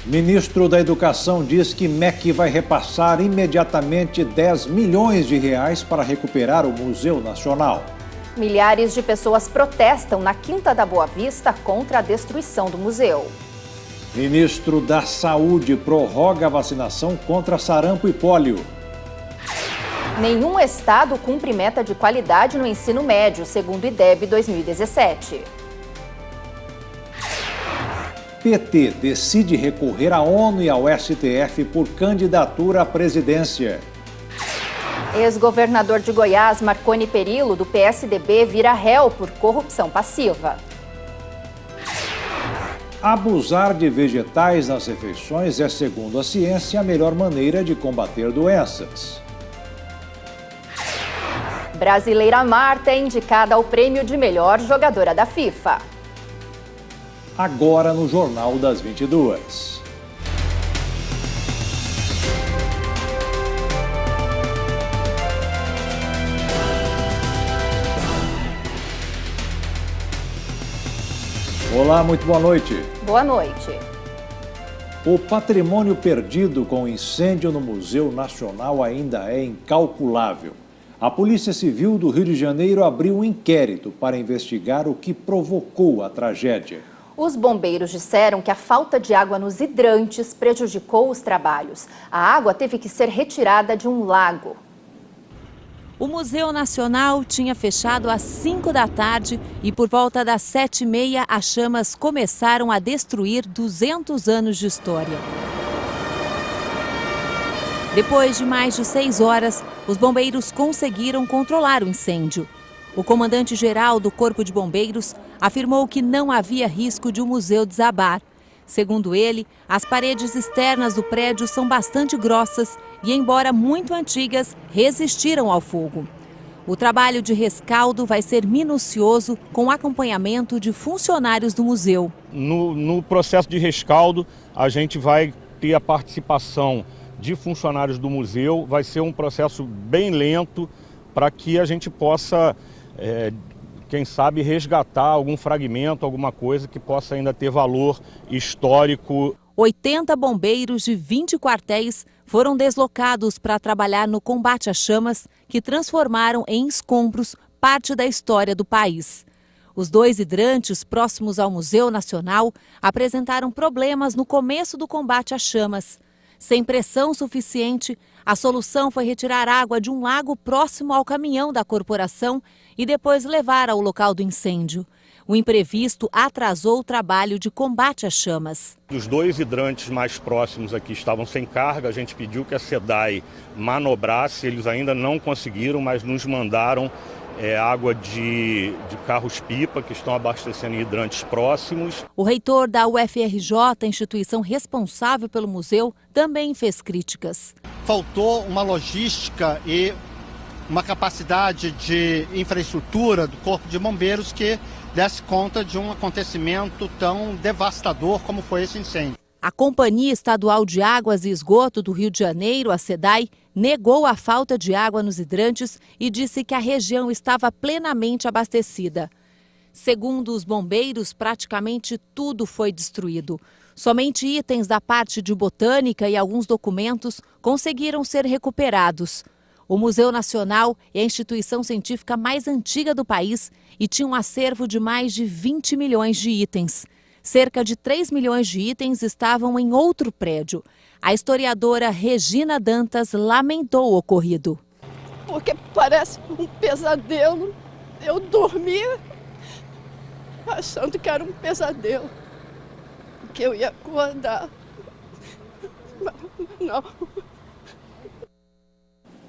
Ministro da Educação diz que MEC vai repassar imediatamente 10 milhões de reais para recuperar o Museu Nacional. Milhares de pessoas protestam na Quinta da Boa Vista contra a destruição do museu. Ministro da Saúde prorroga a vacinação contra sarampo e pólio. Nenhum estado cumpre meta de qualidade no ensino médio, segundo o IDEB 2017. PT decide recorrer à ONU e ao STF por candidatura à presidência. Ex-governador de Goiás, Marconi Perillo, do PSDB, vira réu por corrupção passiva. Abusar de vegetais nas refeições é, segundo a ciência, a melhor maneira de combater doenças. Brasileira Marta é indicada ao prêmio de melhor jogadora da FIFA. Agora no Jornal das 22. Olá, muito boa noite. Boa noite. O patrimônio perdido com o incêndio no Museu Nacional ainda é incalculável. A Polícia Civil do Rio de Janeiro abriu um inquérito para investigar o que provocou a tragédia. Os bombeiros disseram que a falta de água nos hidrantes prejudicou os trabalhos. A água teve que ser retirada de um lago. O Museu Nacional tinha fechado às 5 da tarde e por volta das 7h30 as chamas começaram a destruir 200 anos de história. Depois de mais de 6 horas, os bombeiros conseguiram controlar o incêndio. O comandante-geral do Corpo de Bombeiros afirmou que não havia risco de o museu desabar. Segundo ele, as paredes externas do prédio são bastante grossas e, embora muito antigas, resistiram ao fogo. O trabalho de rescaldo vai ser minucioso, com acompanhamento de funcionários do museu. No processo de rescaldo, a gente vai ter a participação de funcionários do museu. Vai ser um processo bem lento para que a gente possa, quem sabe, resgatar algum fragmento, alguma coisa que possa ainda ter valor histórico. 80 bombeiros de 20 quartéis foram deslocados para trabalhar no combate às chamas que transformaram em escombros parte da história do país. Os 2 hidrantes próximos ao Museu Nacional apresentaram problemas no começo do combate às chamas. Sem pressão suficiente, a solução foi retirar água de um lago próximo ao caminhão da corporação e depois levar ao local do incêndio. O imprevisto atrasou o trabalho de combate às chamas. Os 2 hidrantes mais próximos aqui estavam sem carga, a gente pediu que a SEDAI manobrasse, eles ainda não conseguiram, mas nos mandaram água de carros-pipa que estão abastecendo hidrantes próximos. O reitor da UFRJ, instituição responsável pelo museu, também fez críticas. Faltou uma logística e uma capacidade de infraestrutura do Corpo de Bombeiros que desse conta de um acontecimento tão devastador como foi esse incêndio. A Companhia Estadual de Águas e Esgoto do Rio de Janeiro, a SEDAI, negou a falta de água nos hidrantes e disse que a região estava plenamente abastecida. Segundo os bombeiros, praticamente tudo foi destruído. Somente itens da parte de botânica e alguns documentos conseguiram ser recuperados. O Museu Nacional é a instituição científica mais antiga do país e tinha um acervo de mais de 20 milhões de itens. Cerca de 3 milhões de itens estavam em outro prédio. A historiadora Regina Dantas lamentou o ocorrido. Porque parece um pesadelo. Eu dormia achando que era um pesadelo, que eu ia acordar. Não.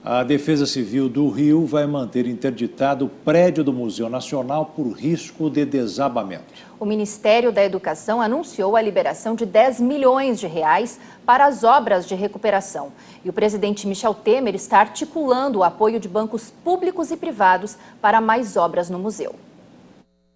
A Defesa Civil do Rio vai manter interditado o prédio do Museu Nacional por risco de desabamento. O Ministério da Educação anunciou a liberação de 10 milhões de reais para as obras de recuperação. E o presidente Michel Temer está articulando o apoio de bancos públicos e privados para mais obras no museu.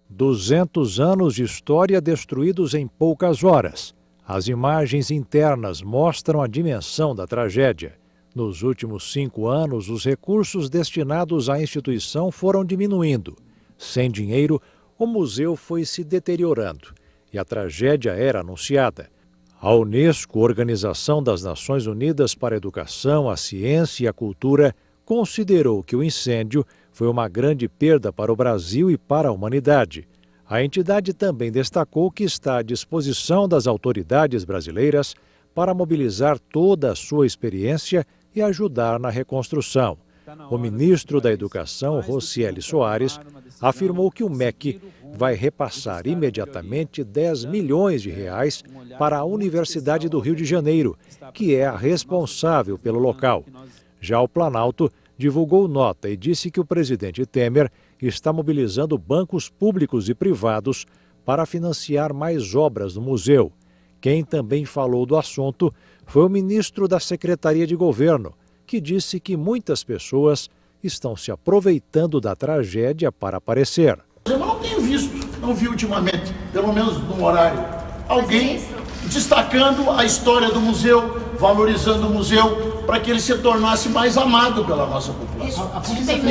200 anos de história destruídos em poucas horas. As imagens internas mostram a dimensão da tragédia. Nos últimos 5 anos, os recursos destinados à instituição foram diminuindo. Sem dinheiro, o museu foi se deteriorando e a tragédia era anunciada. A Unesco, Organização das Nações Unidas para a Educação, a Ciência e a Cultura, considerou que o incêndio foi uma grande perda para o Brasil e para a humanidade. A entidade também destacou que está à disposição das autoridades brasileiras para mobilizar toda a sua experiência e ajudar na reconstrução. O ministro da Educação, Rocieli Soares, afirmou que o MEC vai repassar imediatamente 10 milhões de reais para a Universidade do Rio de Janeiro, que é a responsável pelo local. Já o Planalto divulgou nota e disse que o presidente Temer está mobilizando bancos públicos e privados para financiar mais obras no museu. Quem também falou do assunto foi o ministro da Secretaria de Governo, que disse que muitas pessoas estão se aproveitando da tragédia para aparecer. Eu não tenho visto, não vi ultimamente, pelo menos no horário, alguém destacando a história do museu, valorizando o museu, para que ele se tornasse mais amado pela nossa população.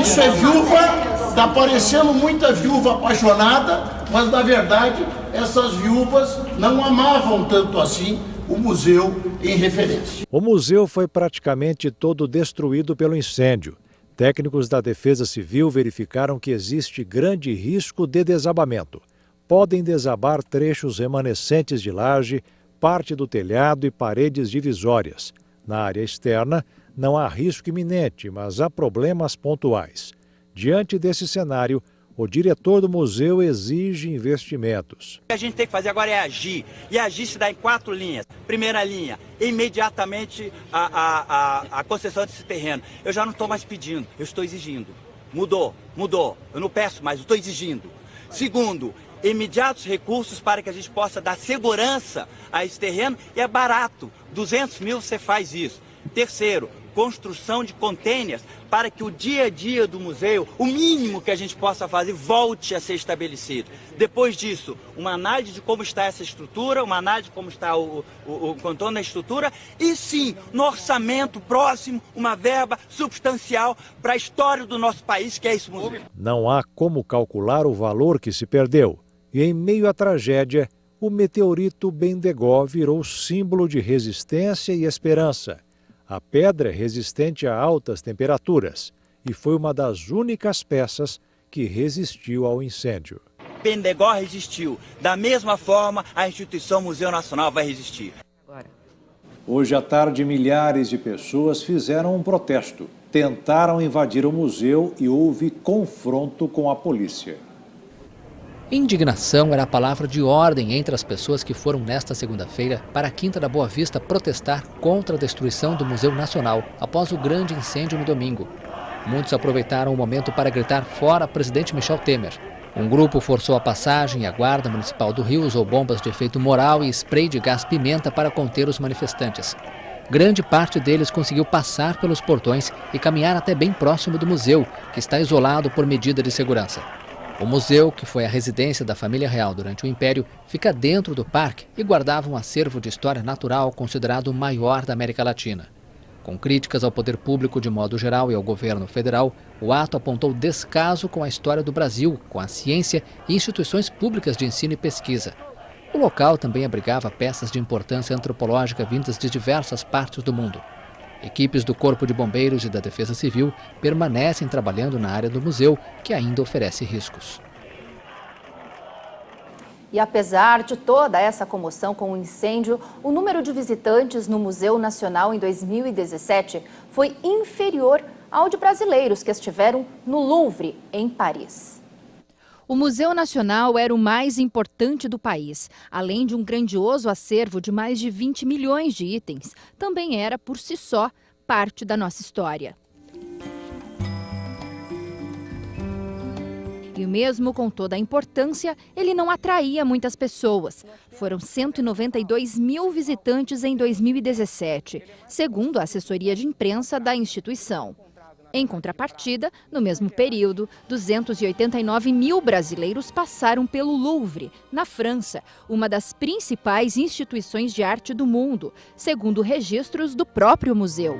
Isso é viúva, está parecendo muita viúva apaixonada, mas na verdade essas viúvas não amavam tanto assim o museu em referência. O museu foi praticamente todo destruído pelo incêndio. Técnicos da Defesa Civil verificaram que existe grande risco de desabamento. Podem desabar trechos remanescentes de laje, parte do telhado e paredes divisórias. Na área externa, não há risco iminente, mas há problemas pontuais. Diante desse cenário, o diretor do museu exige investimentos. O que a gente tem que fazer agora é agir. E agir se dá em 4 linhas. Primeira linha, imediatamente a concessão desse terreno. Eu já não estou mais pedindo, eu estou exigindo. Mudou. Eu não peço mais, eu estou exigindo. Segundo, imediatos recursos para que a gente possa dar segurança a esse terreno. E é barato, 200 mil você faz isso. Terceiro, construção de containers para que o dia a dia do museu, o mínimo que a gente possa fazer, volte a ser estabelecido. Depois disso, uma análise de como está essa estrutura, uma análise de como está o contorno da estrutura e sim, no orçamento próximo, uma verba substancial para a história do nosso país, que é esse museu. Não há como calcular o valor que se perdeu. E em meio à tragédia, o meteorito Bendegó virou símbolo de resistência e esperança. A pedra é resistente a altas temperaturas e foi uma das únicas peças que resistiu ao incêndio. Bendegó resistiu. Da mesma forma, a instituição Museu Nacional vai resistir. Hoje à tarde, milhares de pessoas fizeram um protesto. Tentaram invadir o museu e houve confronto com a polícia. Indignação era a palavra de ordem entre as pessoas que foram nesta segunda-feira para a Quinta da Boa Vista protestar contra a destruição do Museu Nacional após o grande incêndio no domingo. Muitos aproveitaram o momento para gritar fora presidente Michel Temer. Um grupo forçou a passagem e a Guarda Municipal do Rio usou bombas de efeito moral e spray de gás pimenta para conter os manifestantes. Grande parte deles conseguiu passar pelos portões e caminhar até bem próximo do museu, que está isolado por medida de segurança. O museu, que foi a residência da família real durante o Império, fica dentro do parque e guardava um acervo de história natural considerado o maior da América Latina. Com críticas ao poder público de modo geral e ao governo federal, o ato apontou descaso com a história do Brasil, com a ciência e instituições públicas de ensino e pesquisa. O local também abrigava peças de importância antropológica vindas de diversas partes do mundo. Equipes do Corpo de Bombeiros e da Defesa Civil permanecem trabalhando na área do museu, que ainda oferece riscos. E apesar de toda essa comoção com o incêndio, o número de visitantes no Museu Nacional em 2017 foi inferior ao de brasileiros que estiveram no Louvre, em Paris. O Museu Nacional era o mais importante do país. Além de um grandioso acervo de mais de 20 milhões de itens, também era, por si só, parte da nossa história. E mesmo com toda a importância, ele não atraía muitas pessoas. Foram 192 mil visitantes em 2017, segundo a assessoria de imprensa da instituição. Em contrapartida, no mesmo período, 289 mil brasileiros passaram pelo Louvre, na França, uma das principais instituições de arte do mundo, segundo registros do próprio museu.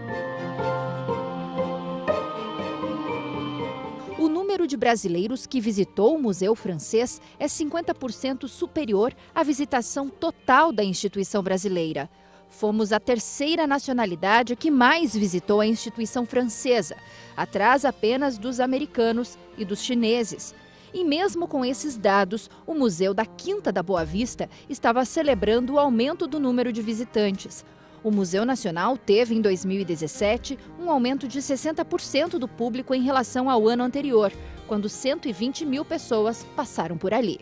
O número número de brasileiros que visitou o Museu Francês é 50% superior à visitação total da instituição brasileira. Fomos a terceira nacionalidade que mais visitou a instituição francesa, atrás apenas dos americanos e dos chineses. E mesmo com esses dados, o Museu da Quinta da Boa Vista estava celebrando o aumento do número de visitantes. O Museu Nacional teve, em 2017, um aumento de 60% do público em relação ao ano anterior, quando 120 mil pessoas passaram por ali.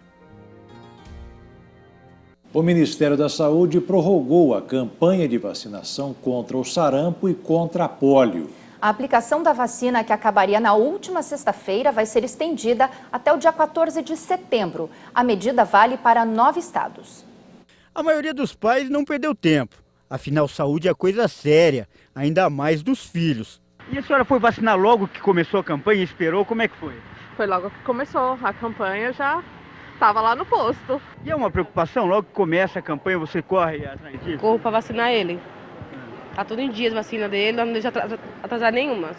O Ministério da Saúde prorrogou a campanha de vacinação contra o sarampo e contra a pólio. A aplicação da vacina, que acabaria na última sexta-feira, vai ser estendida até o dia 14 de setembro. A medida vale para 9 estados. A maioria dos pais não perdeu tempo. Afinal, saúde é coisa séria, ainda mais dos filhos. E a senhora foi vacinar logo que começou a campanha e esperou? Como é que foi? Foi logo que começou a campanha, já estava lá no posto. E é uma preocupação? Logo que começa a campanha, você corre atrás disso? Corro para vacinar ele. Tá tudo em dias a vacina dele, não deixa atrasar nenhuma.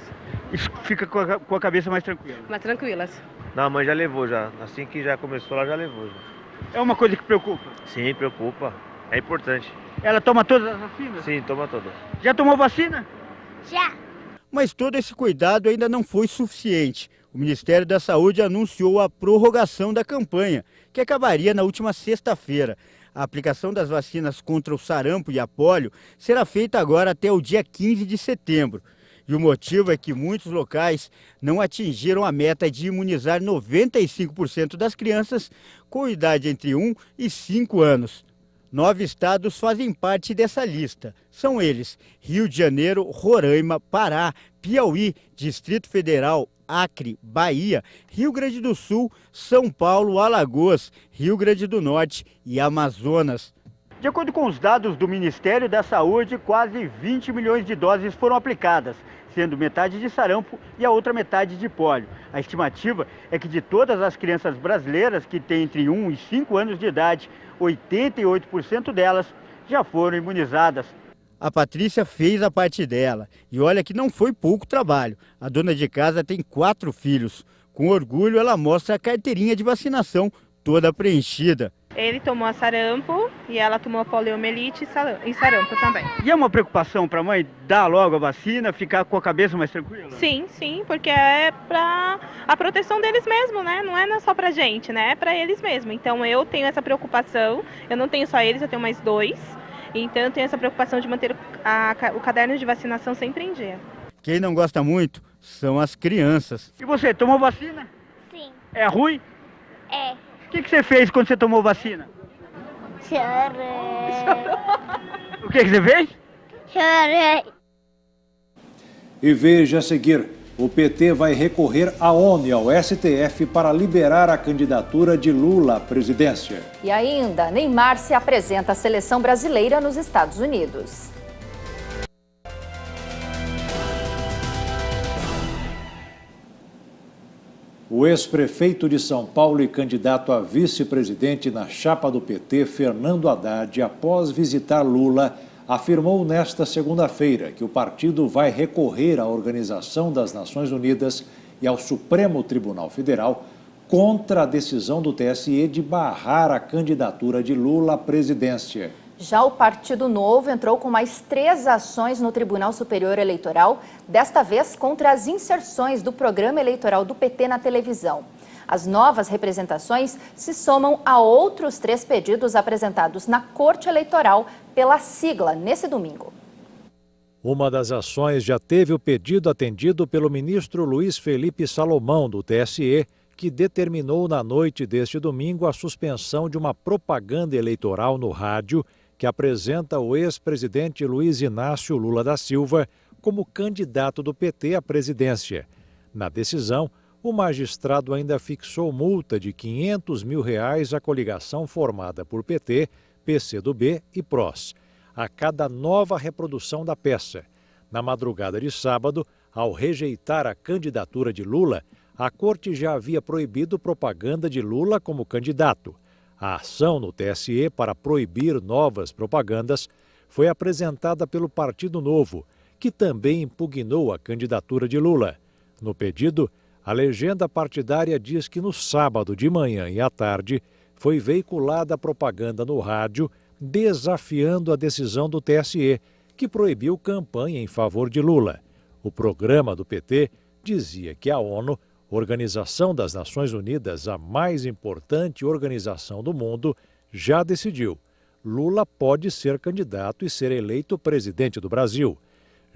Isso fica com a cabeça mais tranquila? Mais tranquilas. Não, a mãe já levou já. Assim que já começou, ela já levou. Já. É uma coisa que preocupa? Sim, preocupa. É importante. Ela toma todas as vacinas? Sim, toma todas. Já tomou vacina? Já. Mas todo esse cuidado ainda não foi suficiente. O Ministério da Saúde anunciou a prorrogação da campanha, que acabaria na última sexta-feira. A aplicação das vacinas contra o sarampo e a pólio será feita agora até o dia 15 de setembro. E o motivo é que muitos locais não atingiram a meta de imunizar 95% das crianças com idade entre 1 e 5 anos. 9 estados fazem parte dessa lista. São eles: Rio de Janeiro, Roraima, Pará, Piauí, Distrito Federal, Acre, Bahia, Rio Grande do Sul, São Paulo, Alagoas, Rio Grande do Norte e Amazonas. De acordo com os dados do Ministério da Saúde, quase 20 milhões de doses foram aplicadas, sendo metade de sarampo e a outra metade de pólio. A estimativa é que de todas as crianças brasileiras que têm entre 1 e 5 anos de idade, 88% delas já foram imunizadas. A Patrícia fez a parte dela e olha que não foi pouco trabalho. A dona de casa tem 4 filhos. Com orgulho, ela mostra a carteirinha de vacinação toda preenchida. Ele tomou a sarampo e ela tomou a poliomielite e sarampo também. E é uma preocupação para a mãe dar logo a vacina, ficar com a cabeça mais tranquila? Sim, sim, porque é para a proteção deles mesmo, né? Não é só pra gente, né? É para eles mesmo. Então eu tenho essa preocupação, eu não tenho só eles, eu tenho mais 2. Então eu tenho essa preocupação de manter o caderno de vacinação sempre em dia. Quem não gosta muito são as crianças. E você, tomou vacina? Sim. É ruim? É. O que você fez quando você tomou vacina? Chorei. O que você fez? Chorei. E veja a seguir, o PT vai recorrer à ONU e ao STF para liberar a candidatura de Lula à presidência. E ainda, Neymar se apresenta à seleção brasileira nos Estados Unidos. O ex-prefeito de São Paulo e candidato a vice-presidente na chapa do PT, Fernando Haddad, após visitar Lula, afirmou nesta segunda-feira que o partido vai recorrer à Organização das Nações Unidas e ao Supremo Tribunal Federal contra a decisão do TSE de barrar a candidatura de Lula à presidência. Já o Partido Novo entrou com mais 3 ações no Tribunal Superior Eleitoral, desta vez contra as inserções do programa eleitoral do PT na televisão. As novas representações se somam a outros 3 pedidos apresentados na Corte Eleitoral pela sigla nesse domingo. Uma das ações já teve o pedido atendido pelo ministro Luiz Felipe Salomão, do TSE, que determinou na noite deste domingo a suspensão de uma propaganda eleitoral no rádio que apresenta o ex-presidente Luiz Inácio Lula da Silva como candidato do PT à presidência. Na decisão, o magistrado ainda fixou multa de R$ 500 mil à coligação formada por PT, PCdoB e PROS, a cada nova reprodução da peça. Na madrugada de sábado, ao rejeitar a candidatura de Lula, a Corte já havia proibido propaganda de Lula como candidato. A ação no TSE para proibir novas propagandas foi apresentada pelo Partido Novo, que também impugnou a candidatura de Lula. No pedido, A legenda partidária diz que no sábado de manhã e à tarde foi veiculada propaganda no rádio desafiando a decisão do TSE, que proibiu campanha em favor de Lula. O programa do PT dizia que a ONU, Organização das Nações Unidas, a mais importante organização do mundo, já decidiu. Lula pode ser candidato e ser eleito presidente do Brasil.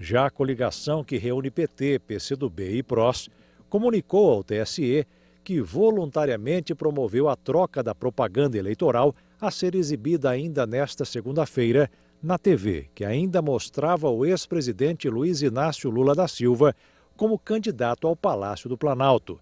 Já a coligação que reúne PT, PCdoB e PROS comunicou ao TSE que voluntariamente promoveu a troca da propaganda eleitoral a ser exibida ainda nesta segunda-feira na TV, que ainda mostrava o ex-presidente Luiz Inácio Lula da Silva como candidato ao Palácio do Planalto.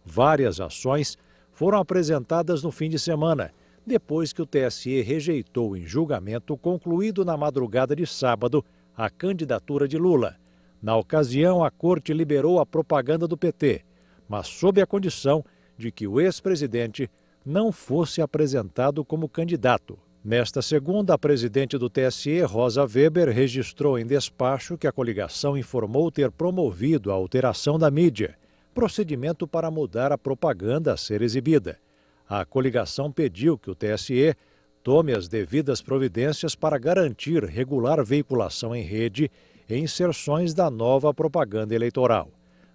Várias ações foram apresentadas no fim de semana, depois que o TSE rejeitou em julgamento concluído na madrugada de sábado a candidatura de Lula. Na ocasião, a Corte liberou a propaganda do PT, mas sob a condição de que o ex-presidente não fosse apresentado como candidato. Nesta segunda, a presidente do TSE, Rosa Weber, registrou em despacho que a coligação informou ter promovido a alteração da mídia, procedimento para mudar a propaganda a ser exibida. A coligação pediu que o TSE tome as devidas providências para garantir regular veiculação em rede e inserções da nova propaganda eleitoral.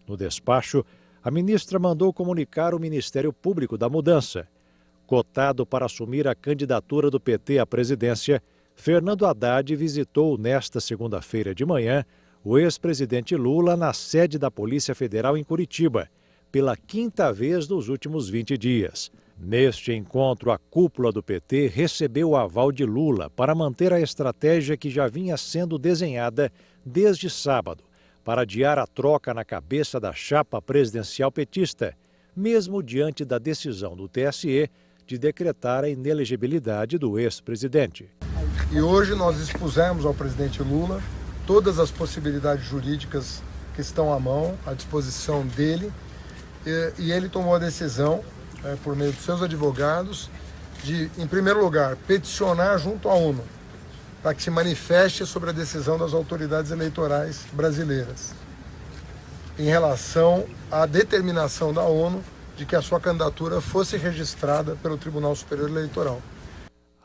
No despacho, a ministra mandou comunicar o Ministério Público da mudança. Cotado para assumir a candidatura do PT à presidência, Fernando Haddad visitou nesta segunda-feira de manhã o ex-presidente Lula na sede da Polícia Federal em Curitiba, pela quinta vez nos últimos 20 dias. Neste encontro, a cúpula do PT recebeu o aval de Lula para manter a estratégia que já vinha sendo desenhada desde sábado, para adiar a troca na cabeça da chapa presidencial petista, mesmo diante da decisão do TSE de decretar a inelegibilidade do ex-presidente. E hoje nós expusemos ao presidente Lula todas as possibilidades jurídicas que estão à mão, à disposição dele, e ele tomou a decisão, por meio dos seus advogados, de, em primeiro lugar, peticionar junto à ONU, para que se manifeste sobre a decisão das autoridades eleitorais brasileiras, em relação à determinação da ONU de que a sua candidatura fosse registrada pelo Tribunal Superior Eleitoral.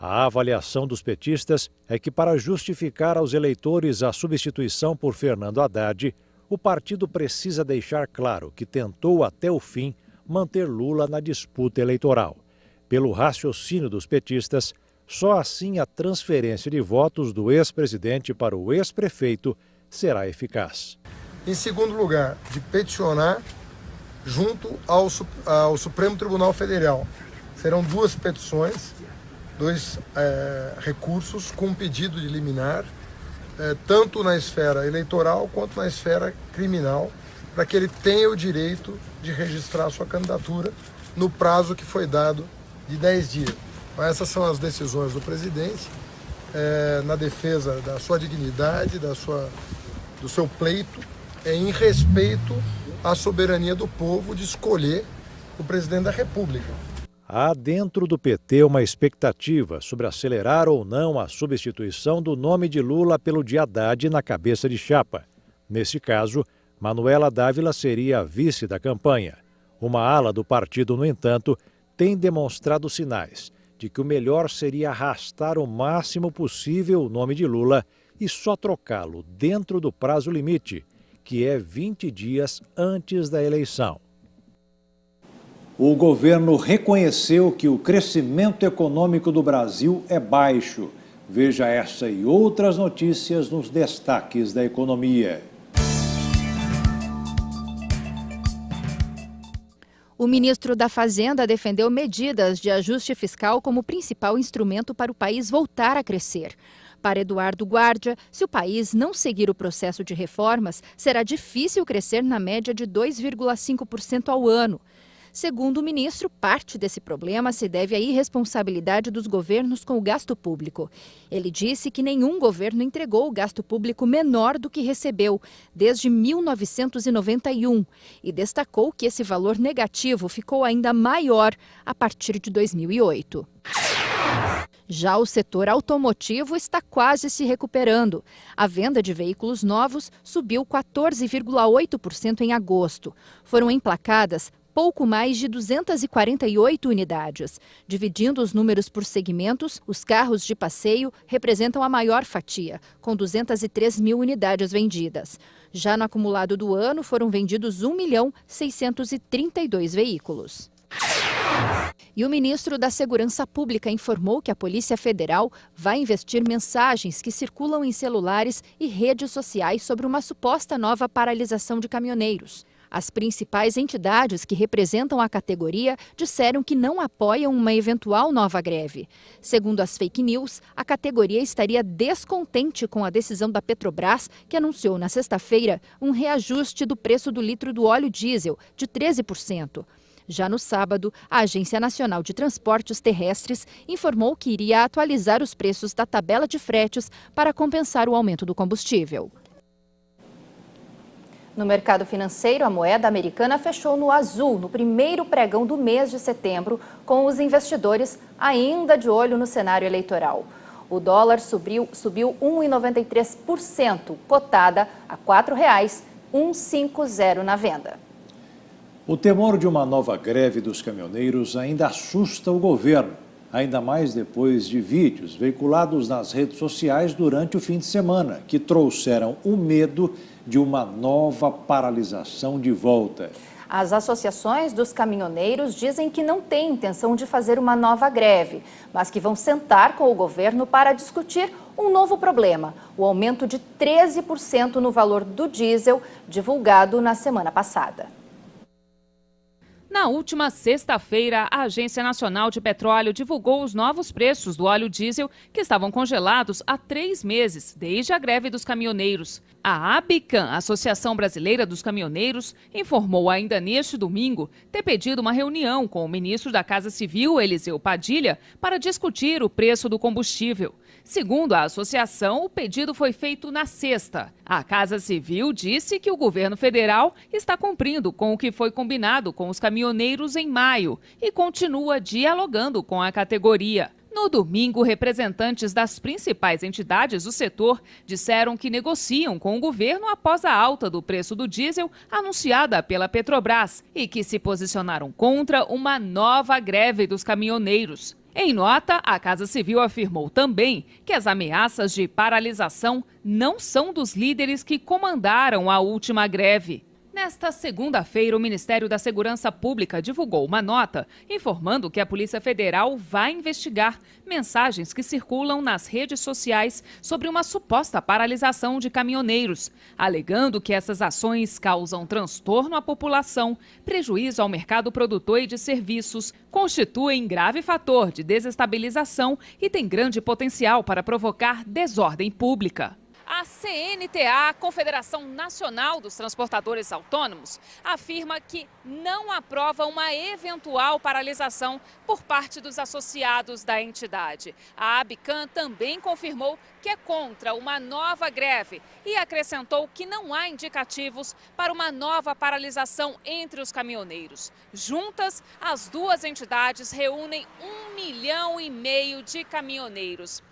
A avaliação dos petistas é que, para justificar aos eleitores a substituição por Fernando Haddad, o partido precisa deixar claro que tentou até o fim manter Lula na disputa eleitoral. Pelo raciocínio dos petistas, só assim a transferência de votos do ex-presidente para o ex-prefeito será eficaz. Em segundo lugar, de peticionar junto ao Supremo Tribunal Federal. Serão duas petições, dois recursos com pedido de liminar, tanto na esfera eleitoral quanto na esfera criminal, para que ele tenha o direito de registrar a sua candidatura no prazo que foi dado de 10 dias. Então, essas são as decisões do presidente na defesa da sua dignidade, do seu pleito, em respeito à soberania do povo de escolher o presidente da República. Há dentro do PT uma expectativa sobre acelerar ou não a substituição do nome de Lula pelo de Haddad na cabeça de chapa. Nesse caso, Manuela Dávila seria a vice da campanha. Uma ala do partido, no entanto, tem demonstrado sinais de que o melhor seria arrastar o máximo possível o nome de Lula e só trocá-lo dentro do prazo limite, que é 20 dias antes da eleição. O governo reconheceu que o crescimento econômico do Brasil é baixo. Veja essa e outras notícias nos destaques da economia. O ministro da Fazenda defendeu medidas de ajuste fiscal como principal instrumento para o país voltar a crescer. Para Eduardo Guardia, se o país não seguir o processo de reformas, será difícil crescer na média de 2,5% ao ano. Segundo o ministro, parte desse problema se deve à irresponsabilidade dos governos com o gasto público. Ele disse que nenhum governo entregou o gasto público menor do que recebeu desde 1991 e destacou que esse valor negativo ficou ainda maior a partir de 2008. Já o setor automotivo está quase se recuperando. A venda de veículos novos subiu 14,8% em agosto. Foram emplacadas pouco mais de 248 unidades. Dividindo os números por segmentos, os carros de passeio representam a maior fatia, com 203 mil unidades vendidas. Já no acumulado do ano, foram vendidos 1.632.000 veículos. E o ministro da Segurança Pública informou que a Polícia Federal vai investir mensagens que circulam em celulares e redes sociais sobre uma suposta nova paralisação de caminhoneiros. As principais entidades que representam a categoria disseram que não apoiam uma eventual nova greve. Segundo as fake news, a categoria estaria descontente com a decisão da Petrobras, que anunciou na sexta-feira um reajuste do preço do litro do óleo diesel de 13%. Já no sábado, a Agência Nacional de Transportes Terrestres informou que iria atualizar os preços da tabela de fretes para compensar o aumento do combustível. No mercado financeiro, a moeda americana fechou no azul no primeiro pregão do mês de setembro, com os investidores ainda de olho no cenário eleitoral. O dólar subiu 1,93%, cotada a R$ 4,150 na venda. O temor de uma nova greve dos caminhoneiros ainda assusta o governo, ainda mais depois de vídeos veiculados nas redes sociais durante o fim de semana, que trouxeram o medo de uma nova paralisação de volta. As associações dos caminhoneiros dizem que não têm intenção de fazer uma nova greve, mas que vão sentar com o governo para discutir um novo problema, o aumento de 13% no valor do diesel, divulgado na semana passada. Na última sexta-feira, a Agência Nacional de Petróleo divulgou os novos preços do óleo diesel que estavam congelados há 3 meses, desde a greve dos caminhoneiros. A ABICAM, Associação Brasileira dos Caminhoneiros, informou ainda neste domingo ter pedido uma reunião com o ministro da Casa Civil, Eliseu Padilha, para discutir o preço do combustível. Segundo a associação, o pedido foi feito na sexta. A Casa Civil disse que o governo federal está cumprindo com o que foi combinado com os caminhoneiros em maio e continua dialogando com a categoria. No domingo, representantes das principais entidades do setor disseram que negociam com o governo após a alta do preço do diesel anunciada pela Petrobras e que se posicionaram contra uma nova greve dos caminhoneiros. Em nota, a Casa Civil afirmou também que as ameaças de paralisação não são dos líderes que comandaram a última greve. Nesta segunda-feira, o Ministério da Segurança Pública divulgou uma nota informando que a Polícia Federal vai investigar mensagens que circulam nas redes sociais sobre uma suposta paralisação de caminhoneiros, alegando que essas ações causam transtorno à população, prejuízo ao mercado produtor e de serviços, constituem grave fator de desestabilização e têm grande potencial para provocar desordem pública. A CNTA, Confederação Nacional dos Transportadores Autônomos, afirma que não aprova uma eventual paralisação por parte dos associados da entidade. A ABICAM também confirmou que é contra uma nova greve e acrescentou que não há indicativos para uma nova paralisação entre os caminhoneiros. Juntas, as duas entidades reúnem 1,5 milhão de caminhoneiros.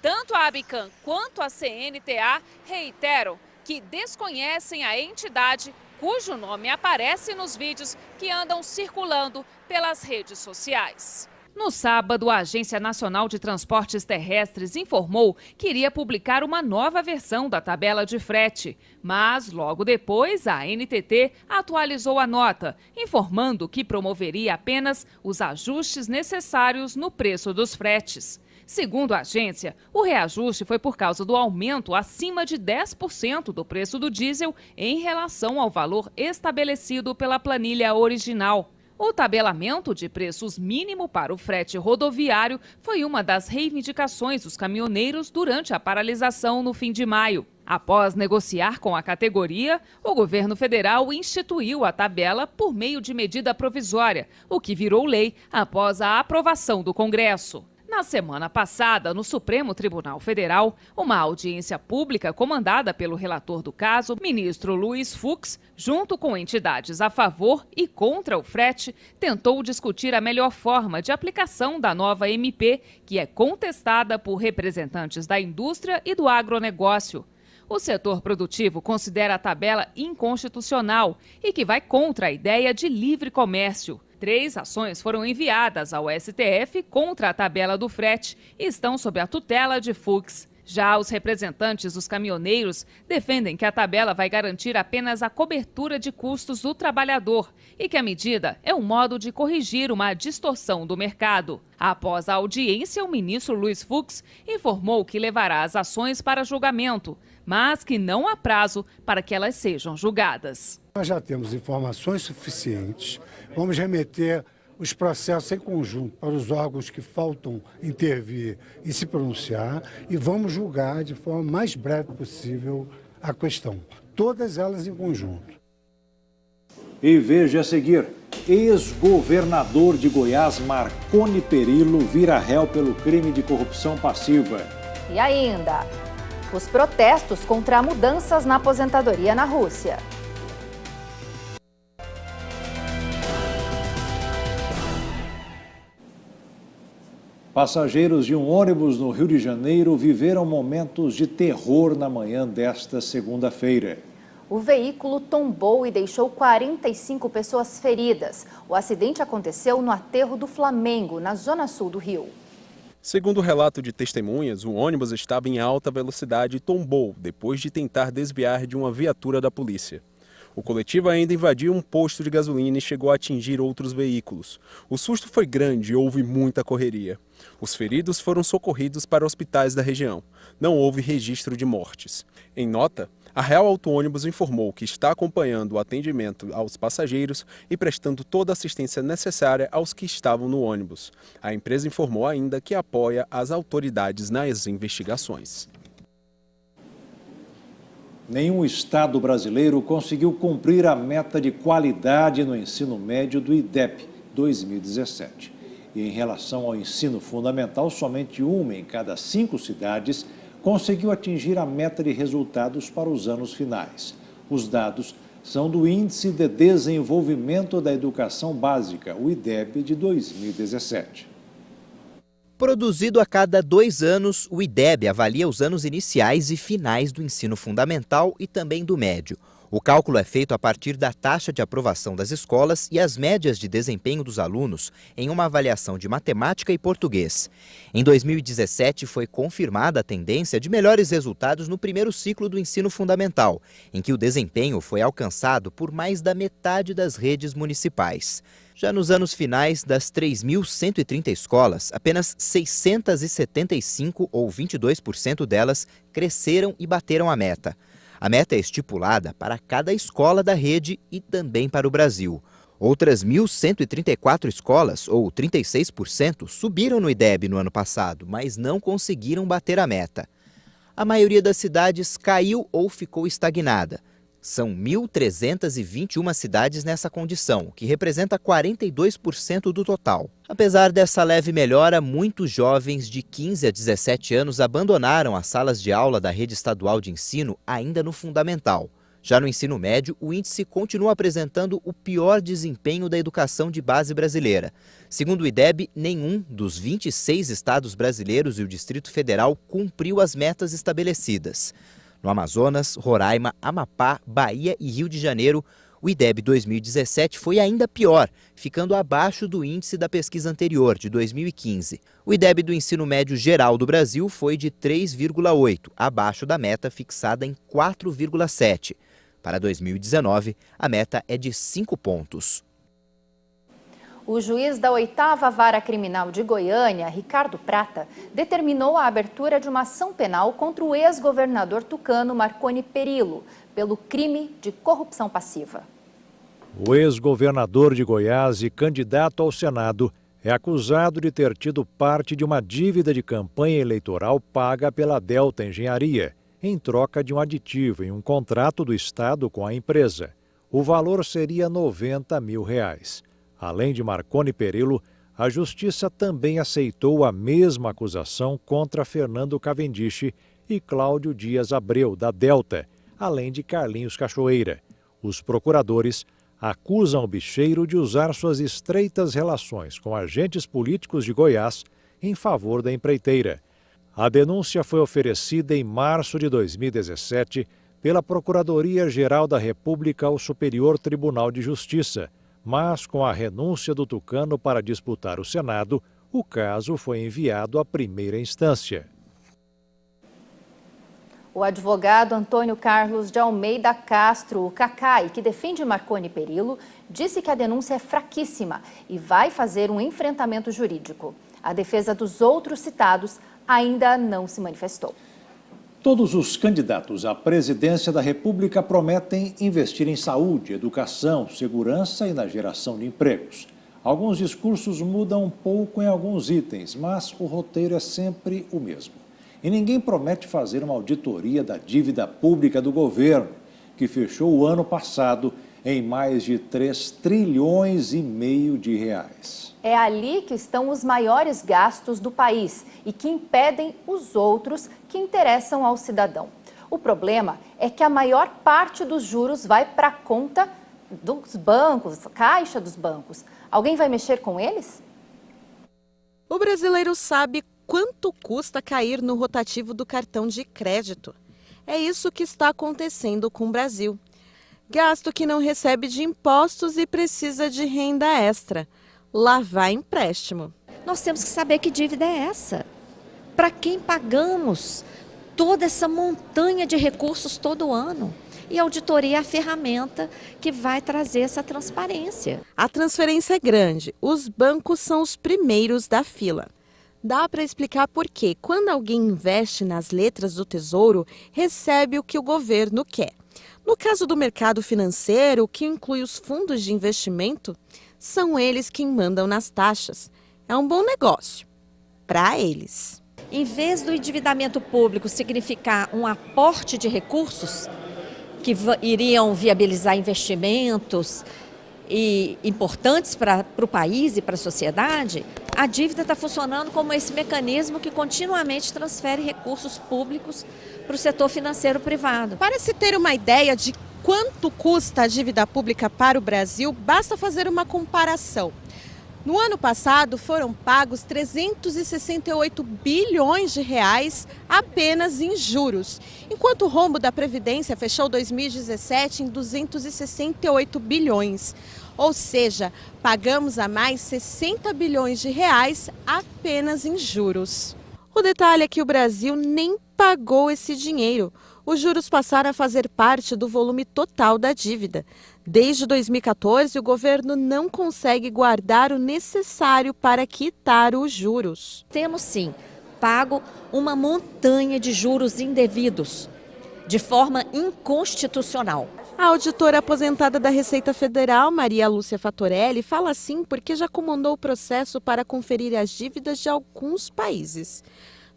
Tanto a ABICAM quanto a CNTA reiteram que desconhecem a entidade cujo nome aparece nos vídeos que andam circulando pelas redes sociais. No sábado, a Agência Nacional de Transportes Terrestres informou que iria publicar uma nova versão da tabela de frete, mas logo depois a ANTT atualizou a nota, informando que promoveria apenas os ajustes necessários no preço dos fretes. Segundo a agência, o reajuste foi por causa do aumento acima de 10% do preço do diesel em relação ao valor estabelecido pela planilha original. O tabelamento de preços mínimo para o frete rodoviário foi uma das reivindicações dos caminhoneiros durante a paralisação no fim de maio. Após negociar com a categoria, o governo federal instituiu a tabela por meio de medida provisória, o que virou lei após a aprovação do Congresso. Na semana passada, no Supremo Tribunal Federal, uma audiência pública comandada pelo relator do caso, ministro Luiz Fux, junto com entidades a favor e contra o frete, tentou discutir a melhor forma de aplicação da nova MP, que é contestada por representantes da indústria e do agronegócio. O setor produtivo considera a tabela inconstitucional e que vai contra a ideia de livre comércio. 3 ações foram enviadas ao STF contra a tabela do frete e estão sob a tutela de Fux. Já os representantes dos caminhoneiros defendem que a tabela vai garantir apenas a cobertura de custos do trabalhador e que a medida é um modo de corrigir uma distorção do mercado. Após a audiência, o ministro Luiz Fux informou que levará as ações para julgamento, mas que não há prazo para que elas sejam julgadas. Nós já temos informações suficientes, vamos remeter os processos em conjunto para os órgãos que faltam intervir e se pronunciar e vamos julgar de forma mais breve possível a questão, todas elas em conjunto. E veja a seguir, ex-governador de Goiás, Marconi Perillo, vira réu pelo crime de corrupção passiva. E ainda, os protestos contra mudanças na aposentadoria na Rússia. Passageiros de um ônibus no Rio de Janeiro viveram momentos de terror na manhã desta segunda-feira. O veículo tombou e deixou 45 pessoas feridas. O acidente aconteceu no aterro do Flamengo, na zona sul do Rio. Segundo o relato de testemunhas, o ônibus estava em alta velocidade e tombou depois de tentar desviar de uma viatura da polícia. O coletivo ainda invadiu um posto de gasolina e chegou a atingir outros veículos. O susto foi grande e houve muita correria. Os feridos foram socorridos para hospitais da região. Não houve registro de mortes. Em nota, a Real Auto Ônibus informou que está acompanhando o atendimento aos passageiros e prestando toda a assistência necessária aos que estavam no ônibus. A empresa informou ainda que apoia as autoridades nas investigações. Nenhum estado brasileiro conseguiu cumprir a meta de qualidade no ensino médio do IDEB 2017. E em relação ao ensino fundamental, somente 1 em cada 5 cidades conseguiu atingir a meta de resultados para os anos finais. Os dados são do Índice de Desenvolvimento da Educação Básica, o IDEB, de 2017. Produzido a cada 2 anos, o IDEB avalia os anos iniciais e finais do ensino fundamental e também do médio. O cálculo é feito a partir da taxa de aprovação das escolas e as médias de desempenho dos alunos em uma avaliação de matemática e português. Em 2017, foi confirmada a tendência de melhores resultados no primeiro ciclo do ensino fundamental, em que o desempenho foi alcançado por mais da metade das redes municipais. Já nos anos finais, das 3.130 escolas, apenas 675, ou 22% delas, cresceram e bateram a meta. A meta é estipulada para cada escola da rede e também para o Brasil. Outras 1.134 escolas, ou 36%, subiram no IDEB no ano passado, mas não conseguiram bater a meta. A maioria das cidades caiu ou ficou estagnada. São 1.321 cidades nessa condição, que representa 42% do total. Apesar dessa leve melhora, muitos jovens de 15 a 17 anos abandonaram as salas de aula da rede estadual de ensino ainda no fundamental. Já no ensino médio, o índice continua apresentando o pior desempenho da educação de base brasileira. Segundo o IDEB, nenhum dos 26 estados brasileiros e o Distrito Federal cumpriu as metas estabelecidas. No Amazonas, Roraima, Amapá, Bahia e Rio de Janeiro, o IDEB 2017 foi ainda pior, ficando abaixo do índice da pesquisa anterior, de 2015. O IDEB do ensino médio geral do Brasil foi de 3,8, abaixo da meta fixada em 4,7. Para 2019, a meta é de 5 pontos. O juiz da 8ª Vara Criminal de Goiânia, Ricardo Prata, determinou a abertura de uma ação penal contra o ex-governador tucano Marconi Perillo, pelo crime de corrupção passiva. O ex-governador de Goiás e candidato ao Senado é acusado de ter tido parte de uma dívida de campanha eleitoral paga pela Delta Engenharia, em troca de um aditivo em um contrato do Estado com a empresa. O valor seria R$ 90 mil. Além de Marconi Perillo, a Justiça também aceitou a mesma acusação contra Fernando Cavendish e Cláudio Dias Abreu, da Delta, além de Carlinhos Cachoeira. Os procuradores acusam o bicheiro de usar suas estreitas relações com agentes políticos de Goiás em favor da empreiteira. A denúncia foi oferecida em março de 2017 pela Procuradoria-Geral da República ao Superior Tribunal de Justiça, mas com a renúncia do tucano para disputar o Senado, o caso foi enviado à primeira instância. O advogado Antônio Carlos de Almeida Castro, o Cacai, que defende Marconi Perillo, disse que a denúncia é fraquíssima e vai fazer um enfrentamento jurídico. A defesa dos outros citados ainda não se manifestou. Todos os candidatos à presidência da República prometem investir em saúde, educação, segurança e na geração de empregos. Alguns discursos mudam um pouco em alguns itens, mas o roteiro é sempre o mesmo. E ninguém promete fazer uma auditoria da dívida pública do governo, que fechou o ano passado em mais de 3,5 trilhões de reais. É ali que estão os maiores gastos do país e que impedem os outros que interessam ao cidadão. O problema é que a maior parte dos juros vai para a conta dos bancos, caixa dos bancos. Alguém vai mexer com eles? O brasileiro sabe quanto custa cair no rotativo do cartão de crédito. É isso que está acontecendo com o Brasil. Gasto que não recebe de impostos e precisa de renda extra. Lá vai empréstimo. Nós temos que saber que dívida é essa. Para quem pagamos toda essa montanha de recursos todo ano? E a auditoria é a ferramenta que vai trazer essa transparência. A transferência é grande. Os bancos são os primeiros da fila. Dá para explicar por quê. Quando alguém investe nas letras do Tesouro, recebe o que o governo quer. No caso do mercado financeiro, que inclui os fundos de investimento, são eles quem mandam nas taxas. É um bom negócio para eles. Em vez do endividamento público significar um aporte de recursos que iriam viabilizar investimentos importantes para o país e para a sociedade, a dívida está funcionando como esse mecanismo que continuamente transfere recursos públicos para o setor financeiro privado. Para se ter uma ideia de quanto custa a dívida pública para o Brasil, basta fazer uma comparação. No ano passado, foram pagos 368 bilhões de reais apenas em juros, enquanto o rombo da Previdência fechou 2017 em 268 bilhões. Ou seja, pagamos a mais 60 bilhões de reais apenas em juros. O detalhe é que o Brasil nem pagou esse dinheiro. Os juros passaram a fazer parte do volume total da dívida. Desde 2014, o governo não consegue guardar o necessário para quitar os juros. Temos sim pago uma montanha de juros indevidos, de forma inconstitucional. A auditora aposentada da Receita Federal, Maria Lúcia Fatorelli, fala assim porque já comandou o processo para conferir as dívidas de alguns países.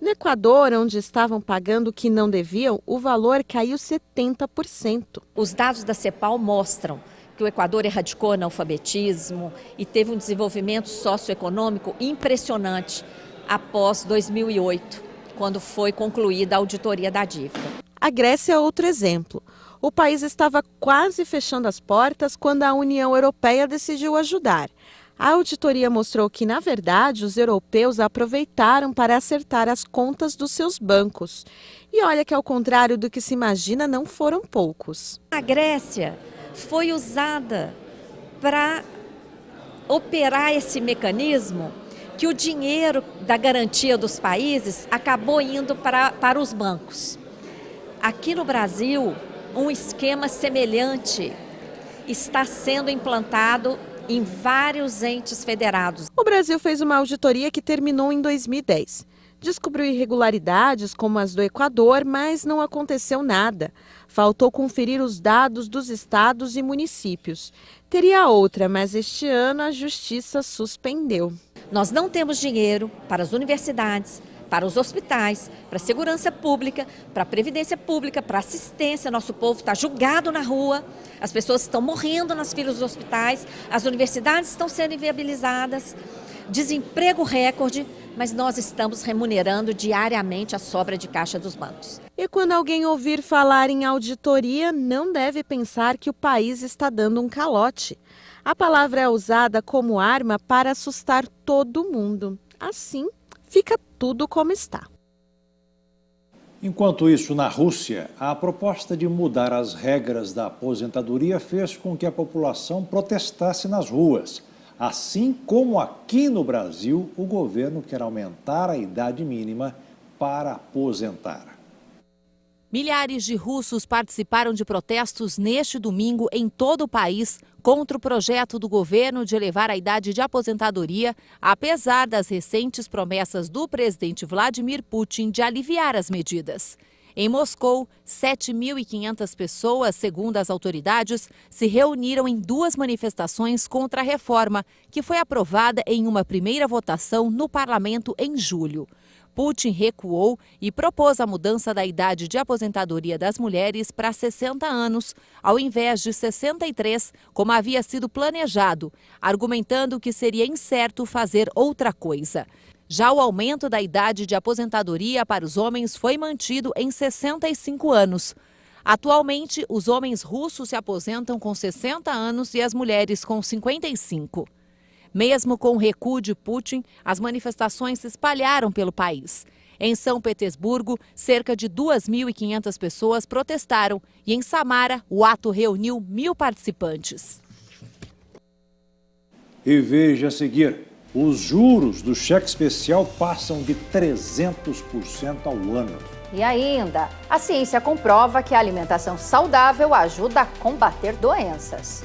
No Equador, onde estavam pagando o que não deviam, o valor caiu 70%. Os dados da CEPAL mostram que o Equador erradicou analfabetismo e teve um desenvolvimento socioeconômico impressionante após 2008, quando foi concluída a auditoria da dívida. A Grécia é outro exemplo. O país estava quase fechando as portas quando a União Europeia decidiu ajudar. A auditoria mostrou que, na verdade, os europeus aproveitaram para acertar as contas dos seus bancos. E olha que, ao contrário do que se imagina, não foram poucos. A Grécia foi usada para operar esse mecanismo que o dinheiro da garantia dos países acabou indo para os bancos. Aqui no Brasil, um esquema semelhante está sendo implantado em vários entes federados. O Brasil fez uma auditoria que terminou em 2010. Descobriu irregularidades como as do Equador, mas não aconteceu nada. Faltou conferir os dados dos estados e municípios. Teria outra, mas este ano a Justiça suspendeu. Nós não temos dinheiro para as universidades, para os hospitais, para a segurança pública, para a previdência pública, para a assistência. Nosso povo está julgado na rua, as pessoas estão morrendo nas filas dos hospitais, as universidades estão sendo inviabilizadas. desemprego recorde, mas nós estamos remunerando diariamente a sobra de caixa dos bancos. E quando alguém ouvir falar em auditoria, não deve pensar que o país está dando um calote. A palavra é usada como arma para assustar todo mundo. Assim, fica tudo como está. Enquanto isso, na Rússia, a proposta de mudar as regras da aposentadoria fez com que a população protestasse nas ruas. Assim como aqui no Brasil, o governo quer aumentar a idade mínima para aposentar. Milhares de russos participaram de protestos neste domingo em todo o país contra o projeto do governo de elevar a idade de aposentadoria, apesar das recentes promessas do presidente Vladimir Putin de aliviar as medidas. Em Moscou, 7.500 pessoas, segundo as autoridades, se reuniram em 2 manifestações contra a reforma, que foi aprovada em uma primeira votação no parlamento em julho. Putin recuou e propôs a mudança da idade de aposentadoria das mulheres para 60 anos, ao invés de 63, como havia sido planejado, argumentando que seria incerto fazer outra coisa. Já o aumento da idade de aposentadoria para os homens foi mantido em 65 anos. Atualmente, os homens russos se aposentam com 60 anos e as mulheres com 55. Mesmo com o recuo de Putin, as manifestações se espalharam pelo país. Em São Petersburgo, cerca de 2.500 pessoas protestaram e em Samara, o ato reuniu 1.000 participantes. E veja a seguir, os juros do cheque especial passam de 300% ao ano. E ainda, a ciência comprova que a alimentação saudável ajuda a combater doenças.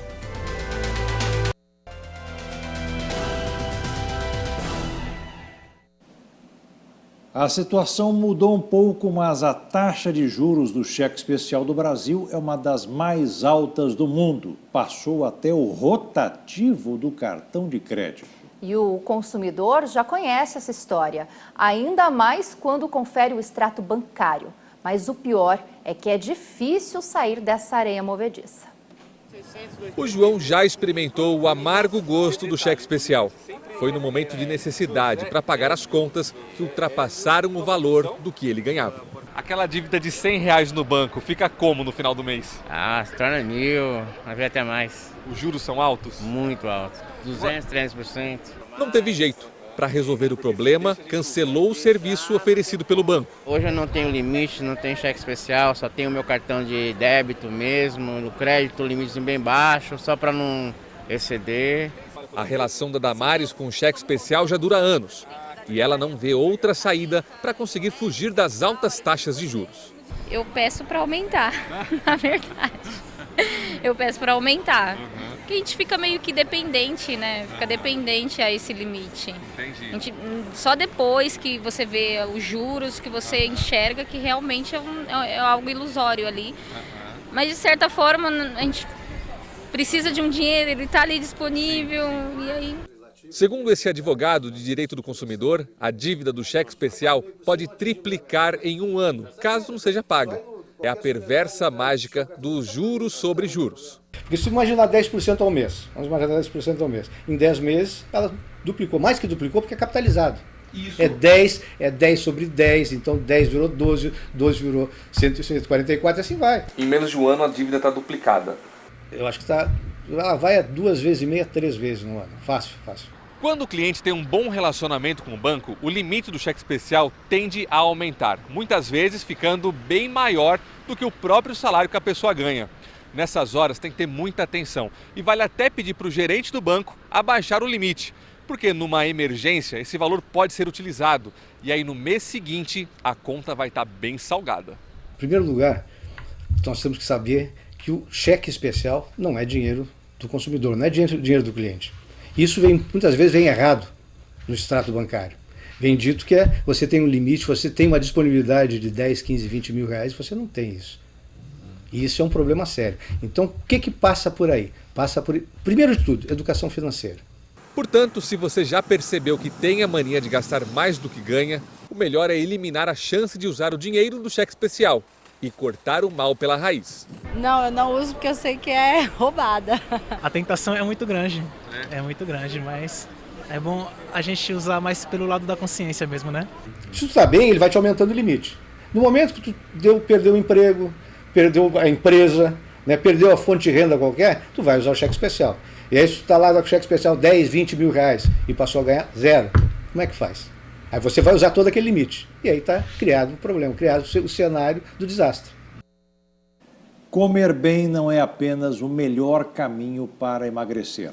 A situação mudou um pouco, mas a taxa de juros do cheque especial do Brasil é uma das mais altas do mundo. Passou até o rotativo do cartão de crédito. E o consumidor já conhece essa história, ainda mais quando confere o extrato bancário. Mas o pior é que é difícil sair dessa areia movediça. O João já experimentou o amargo gosto do cheque especial. Foi no momento de necessidade para pagar as contas que ultrapassaram o valor do que ele ganhava. Aquela dívida de R$100 no banco fica como no final do mês? Se torna 1.000, às vezes até mais. Os juros são altos? Muito altos, 200%, 300%. Não teve jeito. Para resolver o problema, cancelou o serviço oferecido pelo banco. Hoje eu não tenho limite, não tenho cheque especial, só tenho o meu cartão de débito mesmo, no crédito, o limite bem baixo, só para não exceder. A relação da Damares com o cheque especial já dura anos e ela não vê outra saída para conseguir fugir das altas taxas de juros. Eu peço para aumentar, na verdade. Eu peço para aumentar. Porque a gente fica meio que dependente, né? Fica dependente a esse limite. Entendi. Só depois que você vê os juros, que você enxerga que realmente é algo ilusório ali. Mas de certa forma a gente precisa de um dinheiro, ele está ali disponível e aí... Segundo esse advogado de direito do consumidor, a dívida do cheque especial pode triplicar em um ano, caso não seja paga. É a perversa mágica dos juros sobre juros. Porque se imaginar 10% ao mês, vamos imaginar 10% ao mês, em 10 meses ela duplicou, mais que duplicou porque é capitalizado. Isso. É 10 sobre 10, então 10 virou 12, 12 virou 144 e assim vai. Em menos de um ano a dívida está duplicada. Eu acho que ela vai a 2,5 vezes, 3 vezes no ano, fácil. Quando o cliente tem um bom relacionamento com o banco, o limite do cheque especial tende a aumentar, muitas vezes ficando bem maior do que o próprio salário que a pessoa ganha. Nessas horas tem que ter muita atenção e vale até pedir para o gerente do banco abaixar o limite, porque numa emergência esse valor pode ser utilizado e aí no mês seguinte a conta vai estar bem salgada. Em primeiro lugar, nós temos que saber que o cheque especial não é dinheiro do consumidor, não é dinheiro do cliente. Isso muitas vezes vem errado no extrato bancário. Vem dito que você tem um limite, você tem uma disponibilidade de 10, 15, 20 mil reais, você não tem isso. E isso é um problema sério. Então, o que passa por aí? Passa por, primeiro de tudo, educação financeira. Portanto, se você já percebeu que tem a mania de gastar mais do que ganha, o melhor é eliminar a chance de usar o dinheiro do cheque especial e cortar o mal pela raiz. Não, eu não uso porque eu sei que é roubada. A tentação é muito grande, é muito grande, mas É bom a gente usar mais pelo lado da consciência mesmo, né? Se tu está bem, ele vai te aumentando o limite. No momento que tu perdeu o emprego, perdeu a empresa, né, perdeu a fonte de renda qualquer, tu vai usar o cheque especial. E aí se tu está lá com o cheque especial 10, 20 mil reais e passou a ganhar 0, como é que faz? Aí você vai usar todo aquele limite. E aí está criado o problema, criado o cenário do desastre. Comer bem não é apenas o melhor caminho para emagrecer.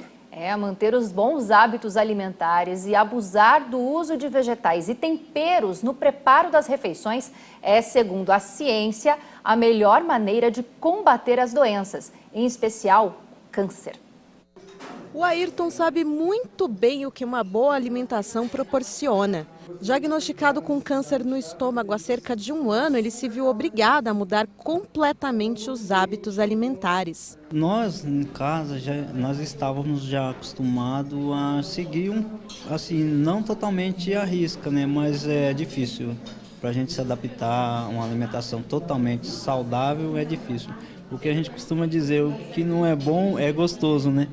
Manter os bons hábitos alimentares e abusar do uso de vegetais e temperos no preparo das refeições é, segundo a ciência, a melhor maneira de combater as doenças, em especial o câncer. O Ayrton sabe muito bem o que uma boa alimentação proporciona. Diagnosticado com câncer no estômago há cerca de 1 ano, ele se viu obrigado a mudar completamente os hábitos alimentares. Nós, em casa, nós estávamos já acostumados a seguir, assim, não totalmente à risca, né? Mas é difícil. Para a gente se adaptar a uma alimentação totalmente saudável é difícil. O que a gente costuma dizer, o que não é bom é gostoso, né?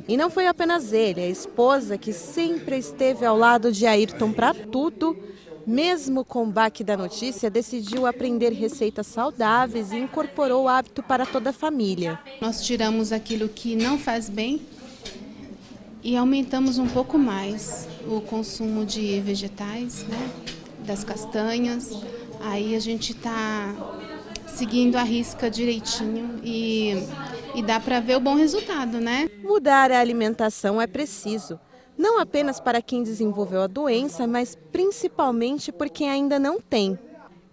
E não foi apenas ele, a esposa que sempre esteve ao lado de Ayrton para tudo, mesmo com o baque da notícia, decidiu aprender receitas saudáveis e incorporou o hábito para toda a família. Nós tiramos aquilo que não faz bem e aumentamos um pouco mais o consumo de vegetais, né, das castanhas. Aí a gente está seguindo a risca direitinho e dá para ver o bom resultado, né? Mudar a alimentação é preciso, não apenas para quem desenvolveu a doença, mas principalmente por quem ainda não tem.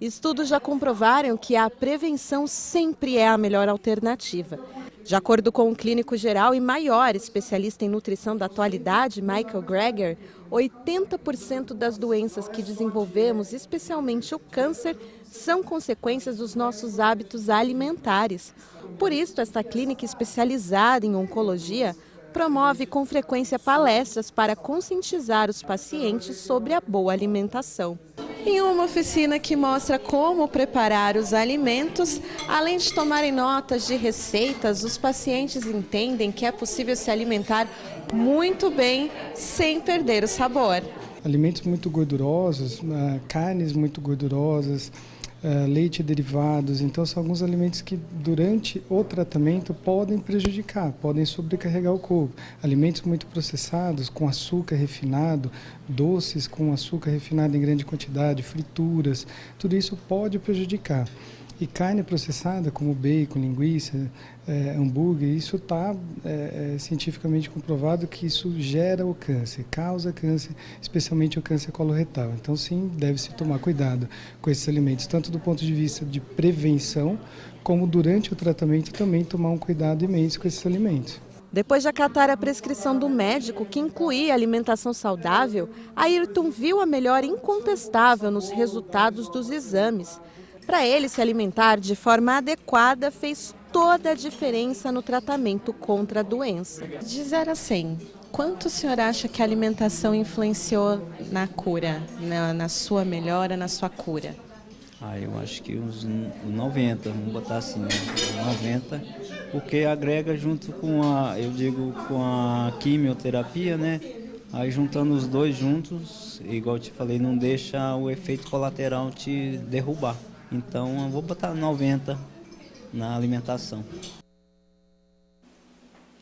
Estudos já comprovaram que a prevenção sempre é a melhor alternativa. De acordo com o clínico geral e maior especialista em nutrição da atualidade, Michael Greger, 80% das doenças que desenvolvemos, especialmente o câncer, são consequências dos nossos hábitos alimentares. Por isso, esta clínica especializada em oncologia promove com frequência palestras para conscientizar os pacientes sobre a boa alimentação. Em uma oficina que mostra como preparar os alimentos, além de tomarem notas de receitas, os pacientes entendem que é possível se alimentar muito bem sem perder o sabor. Alimentos muito gordurosos, carnes muito gordurosas, leite e derivados, então são alguns alimentos que durante o tratamento podem prejudicar, podem sobrecarregar o corpo. Alimentos muito processados, com açúcar refinado, doces com açúcar refinado em grande quantidade, frituras, tudo isso pode prejudicar. E carne processada, como bacon, linguiça, hambúrguer, isso está cientificamente comprovado que isso gera o câncer, causa câncer, especialmente o câncer coloretal. Então, sim, deve-se tomar cuidado com esses alimentos, tanto do ponto de vista de prevenção, como durante o tratamento também tomar um cuidado imenso com esses alimentos. Depois de acatar a prescrição do médico, que incluía alimentação saudável, Ayrton viu a melhora incontestável nos resultados dos exames. Para ele, se alimentar de forma adequada fez toda a diferença no tratamento contra a doença. De 0 a 100, quanto o senhor acha que a alimentação influenciou na cura, na sua melhora, na sua cura? Eu acho que uns 90, vamos botar assim, né? 90, porque agrega junto com com a quimioterapia, né? Aí juntando os dois juntos, igual eu te falei, não deixa o efeito colateral te derrubar. Então eu vou botar 90 na alimentação.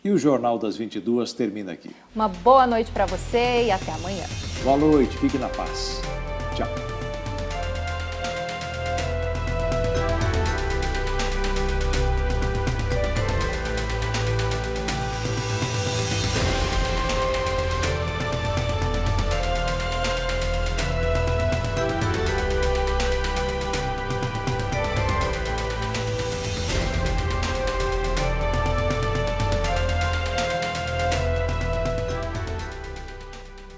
E o Jornal das 22 termina aqui. Uma boa noite para você e até amanhã. Boa noite, fique na paz. Tchau.